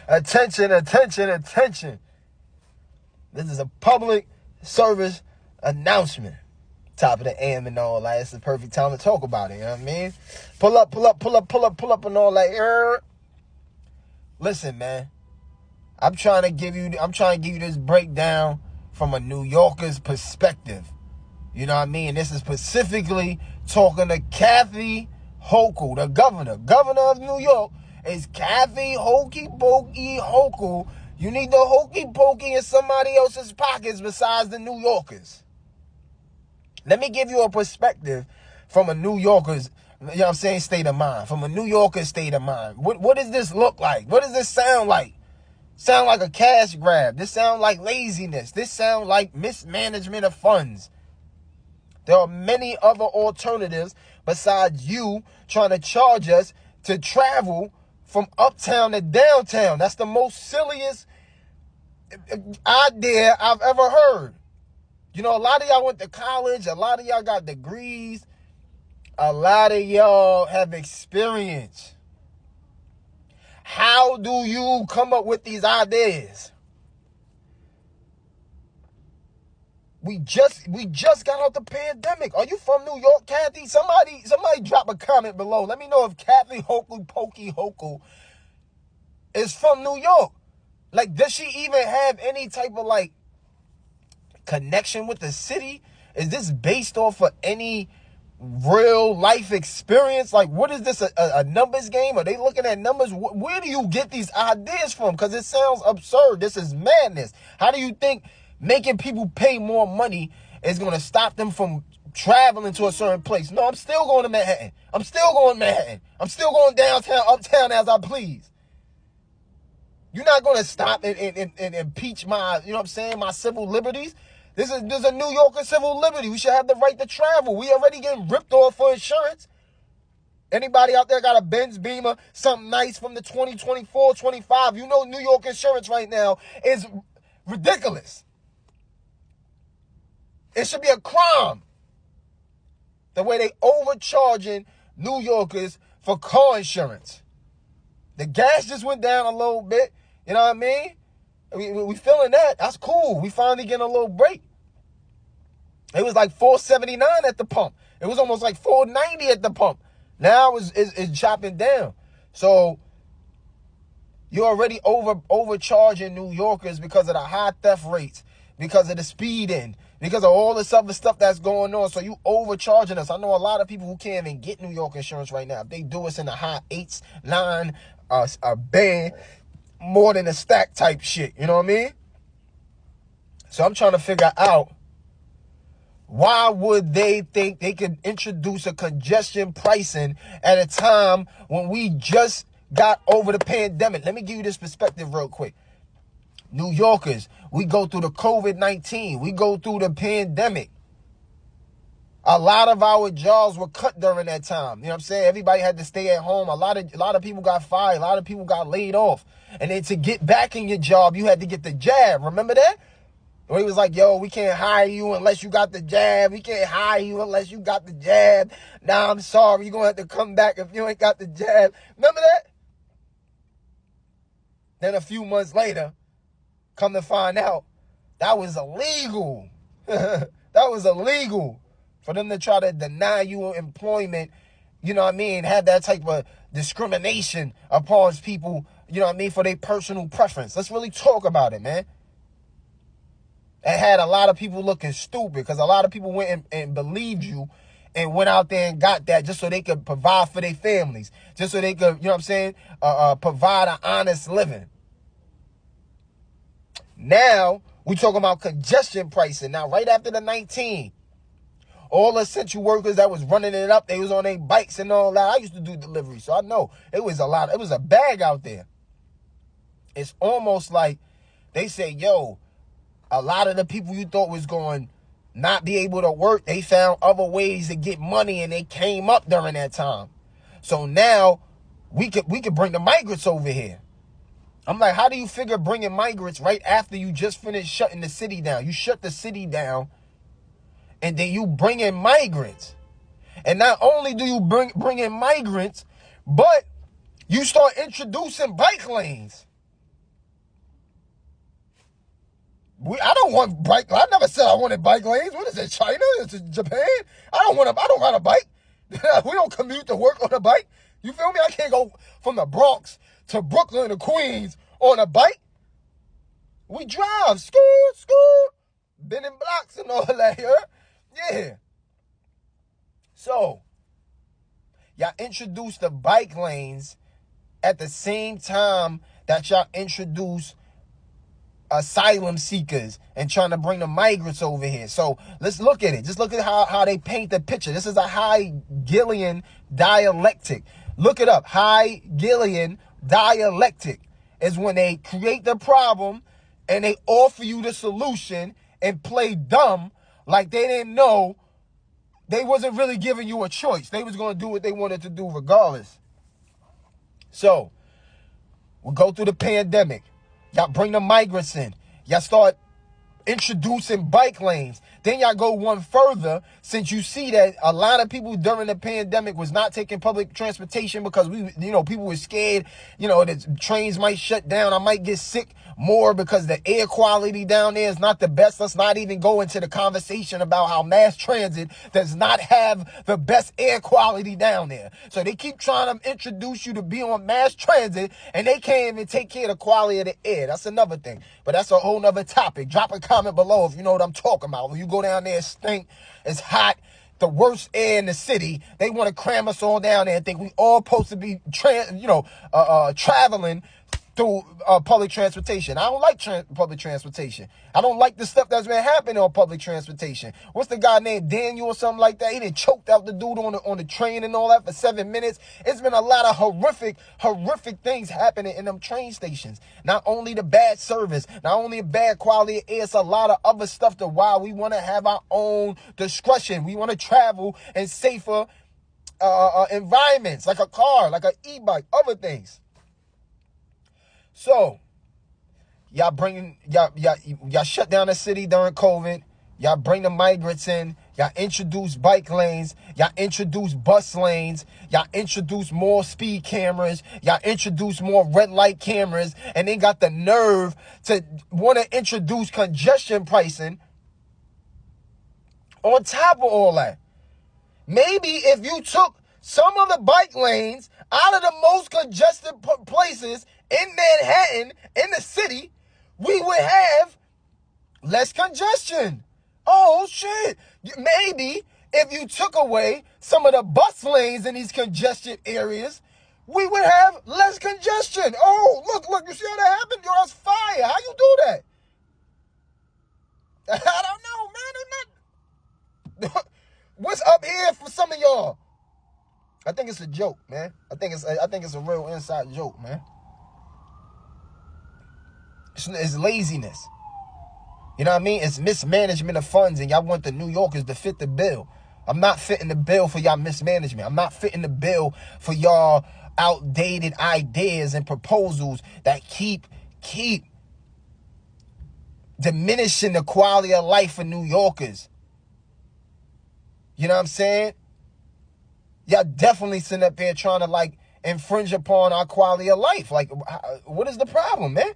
Attention, attention, attention. This is a public service announcement. Top of the AM and all that. It's the perfect time to talk about it. You know what I mean? Pull up and all that. Listen, man. I'm trying to give you this breakdown from a New Yorker's perspective. You know what I mean? This is specifically talking to Kathy Hochul, the governor of New York. Is Kathy Hokey Pokey Hochul. You need the hokey pokey in somebody else's pockets besides the New Yorkers. Let me give you a perspective from a New Yorker's, you know what I'm saying, state of mind. From a New Yorker's state of mind. What does this look like? What does this sound like? Sound like a cash grab. This sound like laziness. This sound like mismanagement of funds. There are many other alternatives besides you trying to charge us to travel from uptown to downtown. That's the most silliest idea I've ever heard. You know, a lot of y'all went to college. A lot of y'all got degrees. A lot of y'all have experience. How do you come up with these ideas? We just got out the pandemic. Are you from New York, Kathy? Somebody drop a comment below. Let me know if Kathy Hochul is from New York. Like, does she even have any type of, like, connection with the city? Is this based off of any real life experience? Like, what is this, a numbers game? Are they looking at numbers? Where do you get these ideas from? Because it sounds absurd. This is madness. How do you think making people pay more money is going to stop them from traveling to a certain place? No, I'm still going to Manhattan. I'm still going downtown, uptown as I please. You're not going to stop and impeach my, you know what I'm saying, my civil liberties. This is a New Yorker civil liberty. We should have the right to travel. We already getting ripped off for insurance. Anybody out there got a Benz Beamer, something nice from the 2024, 25, you know New York insurance right now is ridiculous. It should be a crime the way they overcharging New Yorkers for car insurance. The gas just went down a little bit. You know what I mean? We feeling that. That's cool. We finally getting a little break. It was like $4.79 at the pump. It was almost like $4.90 at the pump. Now it's chopping down. So you're already overcharging New Yorkers because of the high theft rates, because of the speeding, because of all this other stuff that's going on. So you overcharging us. I know a lot of people who can't even get New York insurance right now. If they do us in the high 8s, 9, a band, more than a stack type shit. You know what I mean? So I'm trying to figure out, why would they think they could introduce a congestion pricing at a time when we just got over the pandemic? Let me give you this perspective real quick. New Yorkers, we go through the COVID-19. We go through the pandemic. A lot of our jobs were cut during that time. You know what I'm saying? Everybody had to stay at home. A lot of people got fired. A lot of people got laid off. And then to get back in your job, you had to get the jab. Remember that? Where he was like, yo, we can't hire you unless you got the jab. We can't hire you unless you got the jab. Nah, I'm sorry. You're going to have to come back if you ain't got the jab. Remember that? Then a few months later, come to find out, that was illegal. That was illegal for them to try to deny you employment, you know what I mean, have that type of discrimination upon people, you know what I mean, for their personal preference. Let's really talk about it, man. It had a lot of people looking stupid because a lot of people went and believed you and went out there and got that just so they could provide for their families, just so they could, you know what I'm saying, provide an honest living. Now, we talking about congestion pricing. Now, right after the 19, all the essential workers that was running it up, they was on their bikes and all that. I used to do delivery, so I know it was a lot. It was a bag out there. It's almost like they say, yo, a lot of the people you thought was going not be able to work, they found other ways to get money and they came up during that time. So now we could bring the migrants over here. I'm like, how do you figure bringing migrants right after you just finished shutting the city down? You shut the city down and then you bring in migrants. And not only do you bring in migrants, but you start introducing bike lanes. I don't want bike. I never said I wanted bike lanes. What is it, China? Is it Japan? I don't ride a bike. We don't commute to work on a bike. You feel me? I can't go from the Bronx to Brooklyn to Queens on a bike. We drive, school, bending blocks and all that here. Yeah. So, y'all introduced the bike lanes at the same time that y'all introduce asylum seekers and trying to bring the migrants over here. So let's look at it. Just look at how they paint the picture. This is a Hegelian dialectic. Look it up. Hegelian dialectic is when they create the problem and they offer you the solution and play dumb like they didn't know. They wasn't really giving you a choice. They was going to do what they wanted to do regardless. So we'll go through the pandemic. Y'all bring the migrants in. Y'all start introducing bike lanes. Then y'all go one further, since you see that a lot of people during the pandemic was not taking public transportation because people were scared, that trains might shut down. I might get sick more because the air quality down there is not the best. Let's not even go into the conversation about how mass transit does not have the best air quality down there. So they keep trying to introduce you to be on mass transit and they can't even take care of the quality of the air. That's another thing. But that's a whole nother topic. Drop a comment below if you know what I'm talking about. When you go down there, it stink, it's hot, the worst air in the city. They want to cram us all down there and think we all supposed to be traveling through public transportation. I don't like public transportation. I don't like the stuff that's been happening on public transportation. What's the guy named Daniel or something like that? He done choked out the dude on the train and all that for 7 minutes. It's been a lot of horrific things happening in them train stations. Not only the bad service, not only the bad quality of air, it's a lot of other stuff to why we want to have our own discretion. We want to travel in safer environments, like a car, like an e-bike, other things. So, y'all shut down the city during COVID. Y'all bring the migrants in. Y'all introduce bike lanes. Y'all introduce bus lanes. Y'all introduce more speed cameras. Y'all introduce more red light cameras. And then got the nerve to want to introduce congestion pricing on top of all that. Maybe if you took some of the bike lanes out of the most congested places in Manhattan, in the city, we would have less congestion. Oh, shit. Maybe if you took away some of the bus lanes in these congested areas, we would have less congestion. Oh, look, you see how that happened? Yo, that's fire. How you do that? I don't know, man. What's up here for some of y'all? I think it's a joke, man. I think it's a real inside joke, man. It's laziness. You know what I mean? It's mismanagement of funds, and y'all want the New Yorkers to fit the bill. I'm not fitting the bill for y'all mismanagement. I'm not fitting the bill for y'all outdated ideas and proposals that keep diminishing the quality of life for New Yorkers. You know what I'm saying? Y'all definitely sitting up here trying to infringe upon our quality of life. What is the problem, man?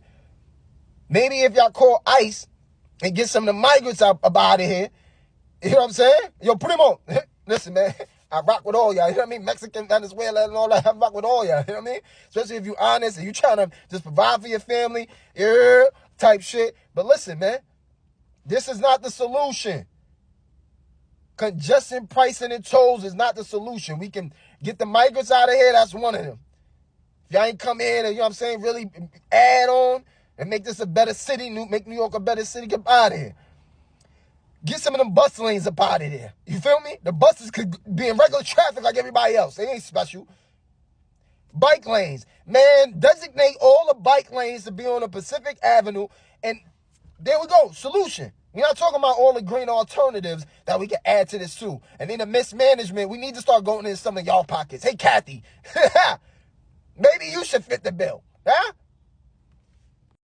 Maybe if y'all call ICE and get some of the migrants out of here, you know what I'm saying? Yo, Primo, listen, man, I rock with all y'all, you know what I mean? Mexican, Venezuela, and all that, I rock with all y'all, you know what I mean? Especially if you're honest and you trying to just provide for your family, type shit. But listen, man, this is not the solution. Congestion pricing and tolls is not the solution. We can get the migrants out of here, that's one of them. If y'all ain't come in and, you know what I'm saying, really add on and make this a better city, make New York a better city, get out of here. Get some of them bus lanes up out of there. You feel me? The buses could be in regular traffic like everybody else. They ain't special. Bike lanes. Man, designate all the bike lanes to be on the Pacific Avenue. And there we go. Solution. We're not talking about all the green alternatives that we can add to this too. And then the mismanagement, we need to start going in some of y'all pockets. Hey, Kathy, maybe you should fit the bill. Huh?